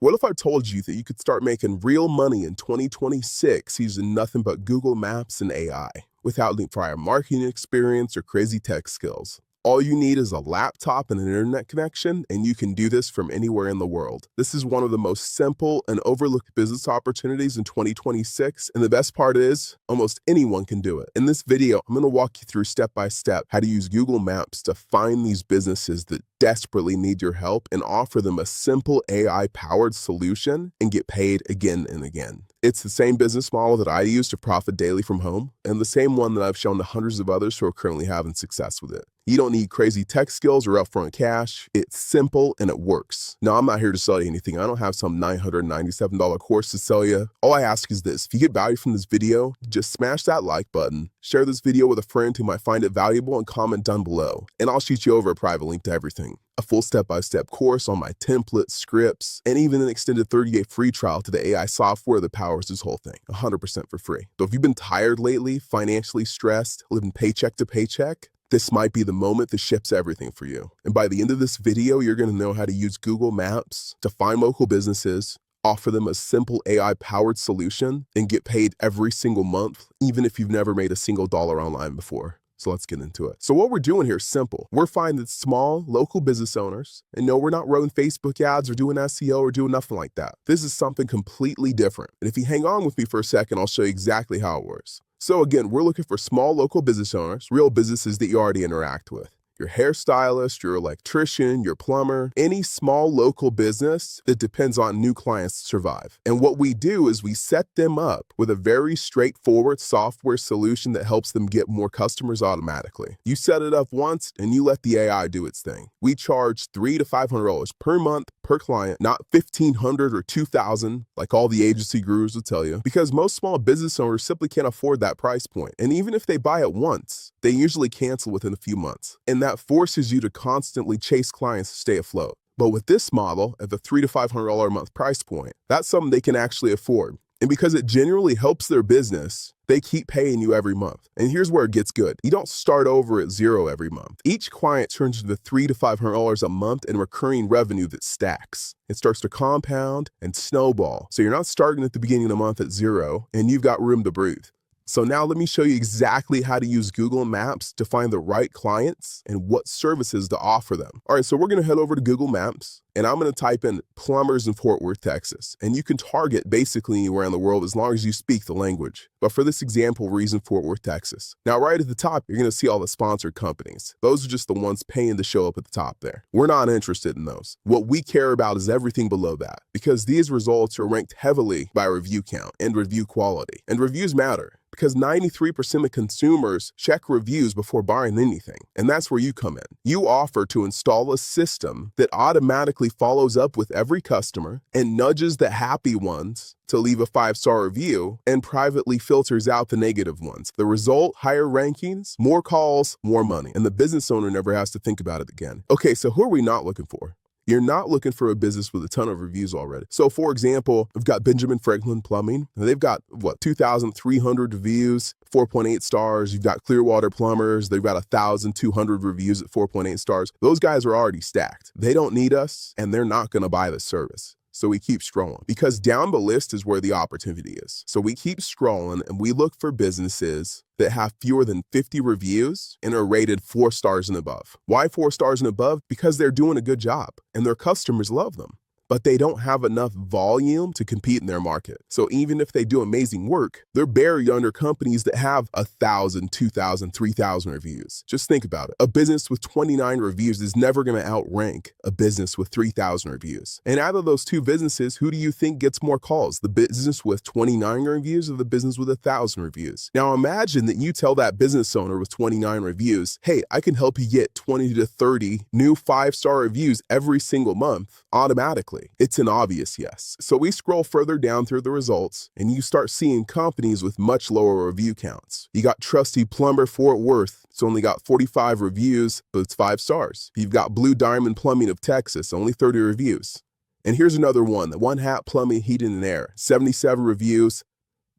What if I told you that you could start making real money in 2026 using nothing but Google Maps and AI without any prior marketing experience or crazy tech skills? All you need is a laptop and an internet connection, and you can do this from anywhere in the world. This is one of the most simple and overlooked business opportunities in 2026, and the best part is, almost anyone can do it. In this video, I'm going to walk you through step by step how to use Google Maps to find these businesses that desperately need your help and offer them a simple AI-powered solution and get paid again and again. It's the same business model that I use to profit daily from home, and the same one that I've shown to hundreds of others who are currently having success with it. You don't need crazy tech skills or upfront cash. It's simple and it works. Now, I'm not here to sell you anything. I don't have some $997 course to sell you. All I ask is this: if you get value from this video, just smash that like button, share this video with a friend who might find it valuable, and comment down below. And I'll shoot you over a private link to everything. A full step-by-step course on my templates, scripts, and even an extended 30-day free trial to the AI software that powers this whole thing, 100% for free. So if you've been tired lately, financially stressed, living paycheck to paycheck, this might be the moment that shifts everything for you. And by the end of this video, you're going to know how to use Google Maps to find local businesses, offer them a simple AI-powered solution, and get paid every single month, even if you've never made a single dollar online before. So let's get into it. So what we're doing here is simple. We're finding small local business owners, and no, we're not running Facebook ads or doing SEO or doing nothing like that. This is something completely different. And if you hang on with me for a second, I'll show you exactly how it works. So again, we're looking for small local business owners, real businesses that you already interact with. Your hairstylist, your electrician, your plumber, any small local business that depends on new clients to survive. And what we do is we set them up with a very straightforward software solution that helps them get more customers automatically. You set it up once and you let the AI do its thing. We charge $300 to $500 per month per client, not $1,500 or $2,000 like all the agency gurus will tell you, because most small business owners simply can't afford that price point. And even if they buy it once, they usually cancel within a few months. And that forces you to constantly chase clients to stay afloat. But with this model, at the $300 to $500 a month price point, that's something they can actually afford. And because it genuinely helps their business, they keep paying you every month. And here's where it gets good. You don't start over at zero every month. Each client turns into $300 to $500 a month in recurring revenue that stacks. It starts to compound and snowball. So you're not starting at the beginning of the month at zero, and you've got room to breathe. So now let me show you exactly how to use Google Maps to find the right clients and what services to offer them. All right, so we're going to head over to Google Maps, and I'm going to type in plumbers in Fort Worth, Texas. And you can target basically anywhere in the world as long as you speak the language. But for this example, we're using Fort Worth, Texas. Now, right at the top, you're going to see all the sponsored companies. Those are just the ones paying to show up at the top there. We're not interested in those. What we care about is everything below that, because these results are ranked heavily by review count and review quality. And reviews matter, because 93% of consumers check reviews before buying anything. And that's where you come in. You offer to install a system that automatically follows up with every customer and nudges the happy ones to leave a 5-star review and privately filters out the negative ones. The result: higher rankings, more calls, more money. And the business owner never has to think about it again. Okay, so who are we not looking for? You're not looking for a business with a ton of reviews already. So for example, we've got Benjamin Franklin Plumbing. They've got, 2,300 reviews, 4.8 stars. You've got Clearwater Plumbers. They've got 1,200 reviews at 4.8 stars. Those guys are already stacked. They don't need us, and they're not going to buy the service. So we keep scrolling, because down the list is where the opportunity is. So we keep scrolling and we look for businesses that have fewer than 50 reviews and are rated 4 stars and above. Why 4 stars and above? Because they're doing a good job and their customers love them, but they don't have enough volume to compete in their market. So even if they do amazing work, they're buried under companies that have 1,000, 2,000, 3,000 reviews. Just think about it. A business with 29 reviews is never going to outrank a business with 3,000 reviews. And out of those two businesses, who do you think gets more calls? The business with 29 reviews or the business with 1,000 reviews? Now imagine that you tell that business owner with 29 reviews, hey, I can help you get 20 to 30 new 5-star reviews every single month automatically. It's an obvious yes. So we scroll further down through the results, and you start seeing companies with much lower review counts. You got Trusty Plumber Fort Worth. It's only got 45 reviews, but it's 5 stars. You've got Blue Diamond Plumbing of Texas, only 30 reviews. And here's another one, the One Hat Plumbing, Heating and Air, 77 reviews.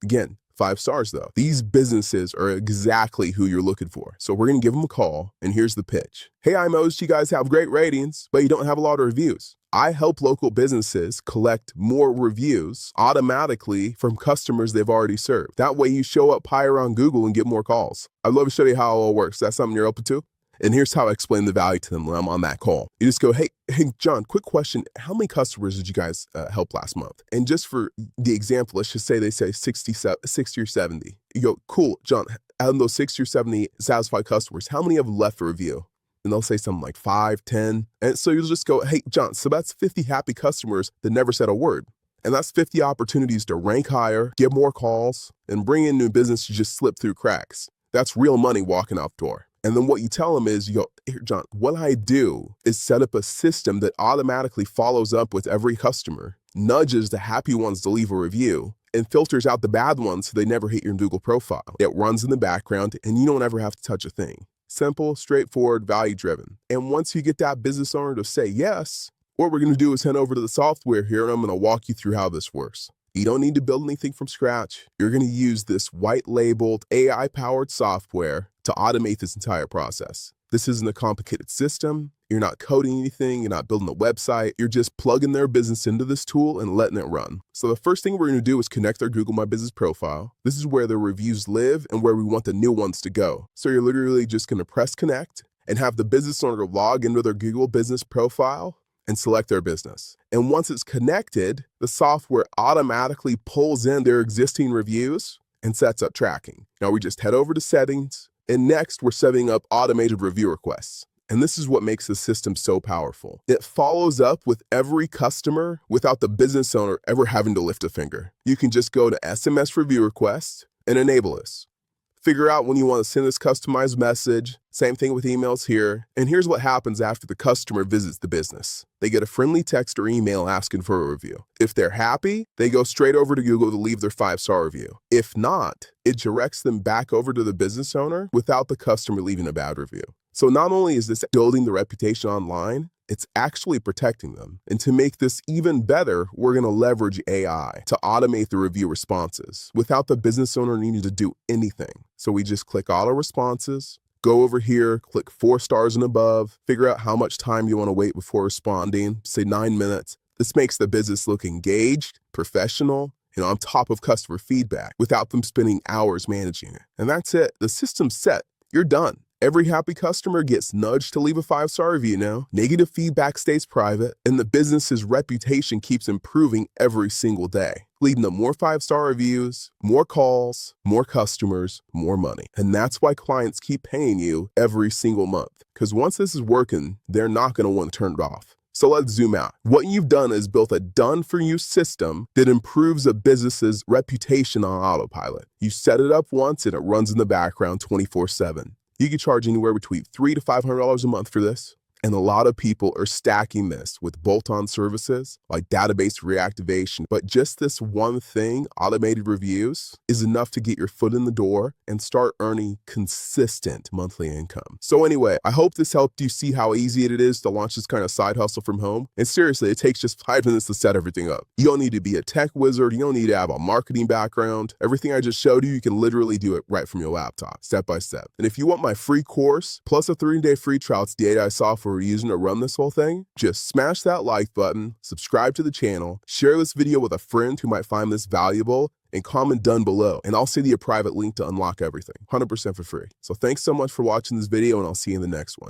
Again, 5 stars though. These businesses are exactly who you're looking for. So we're going to give them a call, and here's the pitch. Hey, IMOs, you guys have great ratings, but you don't have a lot of reviews. I help local businesses collect more reviews automatically from customers they've already served. That way you show up higher on Google and get more calls. I'd love to show you how it all works. That's something you're open to? And here's how I explain the value to them when I'm on that call. You just go, hey, John, quick question. How many customers did you guys help last month? And just for the example, let's just say they say 60 or 70. You go, cool, John, out of those 60 or 70 satisfied customers, how many have left a review? And they'll say something like 5, 10. And so you'll just go, hey, John, so that's 50 happy customers that never said a word. And that's 50 opportunities to rank higher, get more calls, and bring in new business to just slip through cracks. That's real money walking out the door. And then what you tell them is, you go, here, John, what I do is set up a system that automatically follows up with every customer, nudges the happy ones to leave a review, and filters out the bad ones so they never hit your Google profile. It runs in the background, and you don't ever have to touch a thing. Simple, straightforward, value-driven. And once you get that business owner to say yes, what we're going to do is head over to the software here, and I'm going to walk you through how this works. You don't need to build anything from scratch. You're going to use this white-labeled, AI-powered software to automate this entire process. This isn't a complicated system. You're not coding anything. You're not building a website. You're just plugging their business into this tool and letting it run. So the first thing we're going to do is connect our Google My Business profile. This is where the reviews live and where we want the new ones to go. So you're literally just going to press connect and have the business owner log into their Google Business profile and select their business. And once it's connected, the software automatically pulls in their existing reviews and sets up tracking. Now we just head over to settings, and next we're setting up automated review requests. And this is what makes the system so powerful. It follows up with every customer without the business owner ever having to lift a finger. You can just go to SMS review request and enable this. Figure out when you want to send this customized message. Same thing with emails here. And here's what happens after the customer visits the business. They get a friendly text or email asking for a review. If they're happy, they go straight over to Google to leave their 5-star review. If not, it directs them back over to the business owner without the customer leaving a bad review. So not only is this building the reputation online, it's actually protecting them. And to make this even better, we're going to leverage AI to automate the review responses without the business owner needing to do anything. So we just click auto responses, go over here, click 4 stars and above, figure out how much time you want to wait before responding, say 9 minutes. This makes the business look engaged, professional, and on top of customer feedback without them spending hours managing it. And that's it. The system's set. You're done. Every happy customer gets nudged to leave a 5-star review now. Negative feedback stays private, and the business's reputation keeps improving every single day, leading to more 5-star reviews, more calls, more customers, more money. And that's why clients keep paying you every single month. Because once this is working, they're not going to want to turn it off. So let's zoom out. What you've done is built a done-for-you system that improves a business's reputation on autopilot. You set it up once, and it runs in the background 24/7. You can charge anywhere between $300 to $500 a month for this. And a lot of people are stacking this with bolt-on services like database reactivation. But just this one thing, automated reviews, is enough to get your foot in the door and start earning consistent monthly income. So anyway, I hope this helped you see how easy it is to launch this kind of side hustle from home. And seriously, it takes just 5 minutes to set everything up. You don't need to be a tech wizard. You don't need to have a marketing background. Everything I just showed you, you can literally do it right from your laptop, step by step. And if you want my free course, plus a 3-day free trial to the AI software we're using to run this whole thing, just smash that like button, subscribe to the channel, share this video with a friend who might find this valuable, and comment done below. And I'll send you a private link to unlock everything, 100% for free. So thanks so much for watching this video, and I'll see you in the next one.